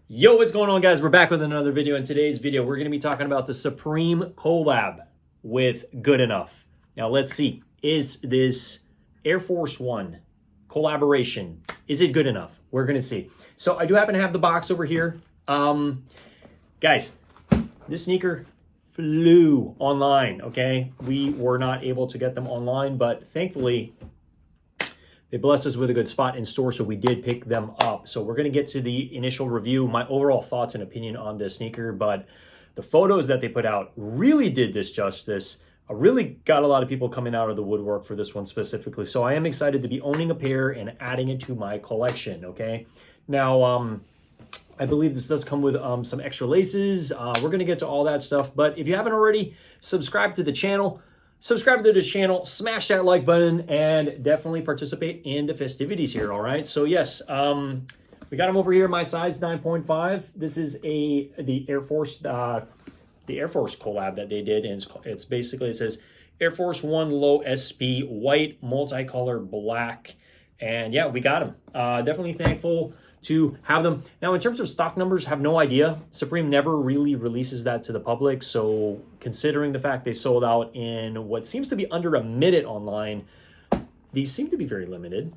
Yo, what's going on, guys? We're back with another video. In today's video, we're going to be talking about the Supreme collab with Good Enough. Now, let's see. Is this Air Force One collaboration, is it good enough? We're going to see. So I do happen to have the box over here. Guys, this sneaker flew online, okay? We were not able to get them online, but thankfully, they blessed us with a good spot in store, so we did pick them up. So we're going to get to the initial review, my overall thoughts and opinion on this sneaker, but the photos that they put out really did this justice. I really got a lot of people coming out of the woodwork for this one specifically. So I am excited to be owning a pair and adding it to my collection, okay? Now, I believe this does come with some extra laces. We're going to get to all that stuff, but if you haven't already subscribed to the channel, subscribe to this channel, smash that like button, and definitely participate in the festivities here, all right? So yes, we got them over here, my size 9.5. This is the Air Force collab that they did, and it's basically, it says Air Force One Low SP, white, multicolor, black, and yeah, we got them. Definitely thankful to have them. Now, in terms of stock numbers, have no idea. Supreme never really releases that to the public, so considering the fact they sold out in what seems to be under a minute online, these seem to be very limited.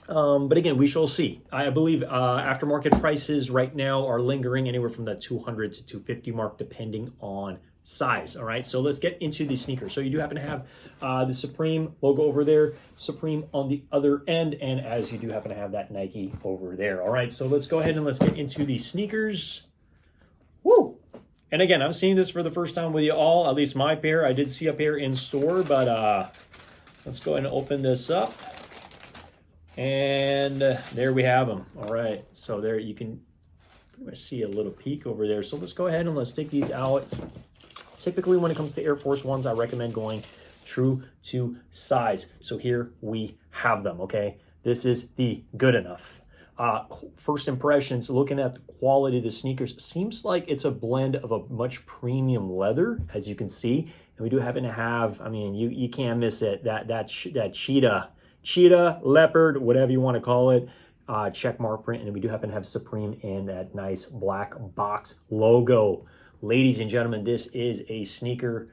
But again, we shall see. I believe aftermarket prices right now are lingering anywhere from the 200 to 250 mark, depending on size. All right, so let's get into the sneaker. So you do happen to have the Supreme logo over there, Supreme on the other end, and as you do happen to have that Nike over there. All right, so let's go ahead and let's get into the sneakers. Woo! And again, I'm seeing this for the first time with you all, at least my pair. I did see a pair in store, but let's go ahead and open this up. And there we have them. All right, so there you can pretty much see a little peek over there. So let's go ahead and let's take these out. Typically, when it comes to Air Force Ones, I recommend going true to size. So here we have them, okay? This is the Good Enough. First impressions, looking at the quality of the sneakers, seems like it's a blend of a much premium leather, as you can see. And we do happen to have, I mean, you can't miss it, that cheetah, leopard, whatever you want to call it, check mark print. And we do happen to have Supreme in that nice black box logo. Ladies and gentlemen, this is a sneaker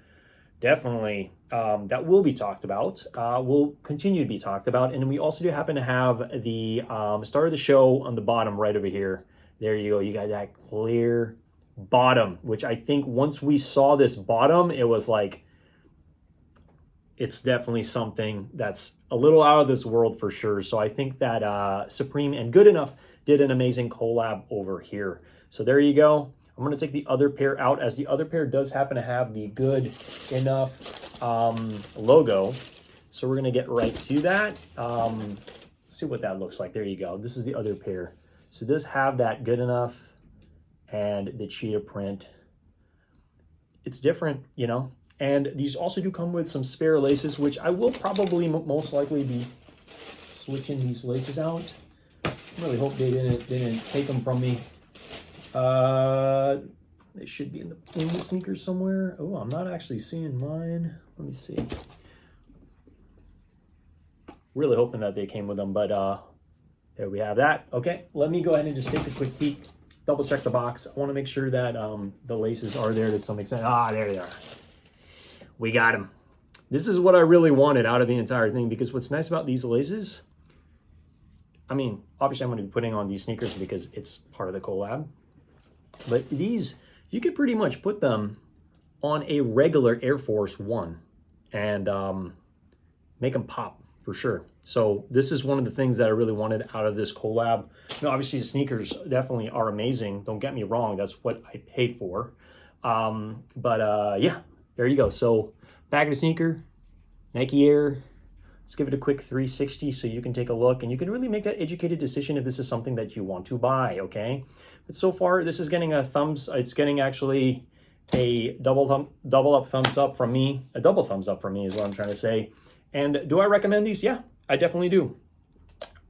definitely that will be talked about, will continue to be talked about. And we also do happen to have the start of the show on the bottom right over here. There you go. You got that clear bottom, which I think once we saw this bottom, it was like, it's definitely something that's a little out of this world for sure. So I think that Supreme and Good Enough did an amazing collab over here. So there you go. I'm going to take the other pair out, as the other pair does happen to have the Good Enough logo. So we're going to get right to that. Let's see what that looks like. There you go. This is the other pair. So this have that Good Enough and the cheetah print. It's different, you know. And these also do come with some spare laces, which I will probably most likely be switching these laces out. I really hope they didn't take them from me. They should be in the sneakers somewhere. Oh, I'm not actually seeing mine. Let me see. Really hoping that they came with them, but there we have that. Okay, let me go ahead and just take a quick peek, double check the box. I want to make sure that the laces are there to some extent. Ah, there they are. We got them. This is what I really wanted out of the entire thing, because what's nice about these laces, I mean, obviously I'm going to be putting on these sneakers because it's part of the collab. But these, you could pretty much put them on a regular Air Force One and make them pop for sure. So this is one of the things that I really wanted out of this collab. Now, obviously the sneakers definitely are amazing. Don't get me wrong. That's what I paid for. Yeah, there you go. So back of the sneaker, Nike Air. Let's give it a quick 360 so you can take a look and you can really make that educated decision if this is something that you want to buy, okay? But so far, this is getting a thumbs, it's getting actually a double up thumbs up from me. A double thumbs up from me is what I'm trying to say. And do I recommend these? Yeah, I definitely do.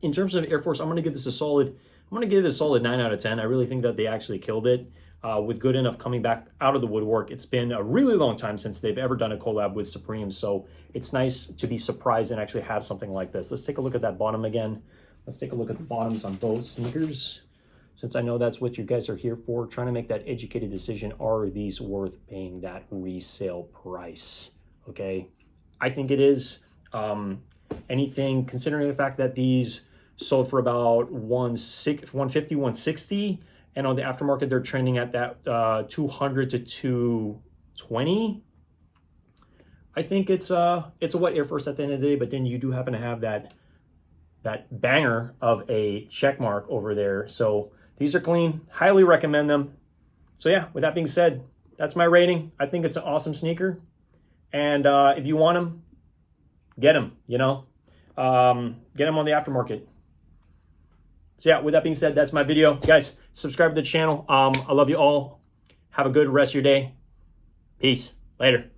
In terms of Air Force, I'm going to give this a solid 9 out of 10. I really think that they actually killed it. With Good Enough coming back out of the woodwork. It's been a really long time since they've ever done a collab with Supreme, so it's nice to be surprised and actually have something like this. Let's take a look at that bottom again. Let's take a look at the bottoms on both sneakers. since I know that's what you guys are here for, trying to make that educated decision. Are these worth paying that resale price? Okay, I think it is. Anything, considering the fact that these sold for about 150, 160, and on the aftermarket they're trending at that 200 to 220. I think it's a what Air Force at the end of the day, but then you do happen to have that banger of a check mark over there. So these are clean. Highly recommend them. So yeah, with that being said, that's my rating. I think it's an awesome sneaker. And if you want them, get them, you know. Get them on the aftermarket. So yeah, with that being said, that's my video. Guys, subscribe to the channel. I love you all. Have a good rest of your day. Peace. Later.